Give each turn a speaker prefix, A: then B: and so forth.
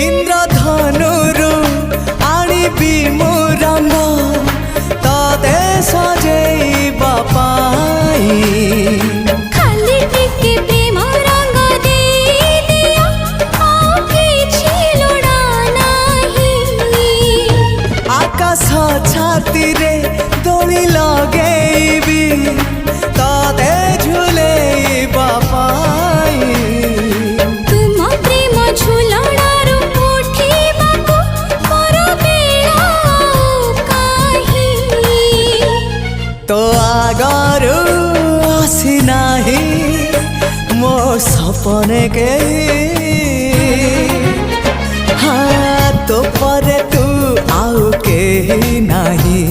A: इंद्रधनुरु आनिबी मु रंग तते सजेइबा पाई
B: खाली टिके प्रेम रंग दे दिया आ किछि लोड़ा नाही
A: आकाश छाती रे दोली लगेइबी तते झुलेइबा पाई
B: तुम प्रेम झुलणारू उठिबाकू मोर बेला काहि
A: तो आगरू आसी नाही मो सपने के हाँ तो परे तू आउ के नाही।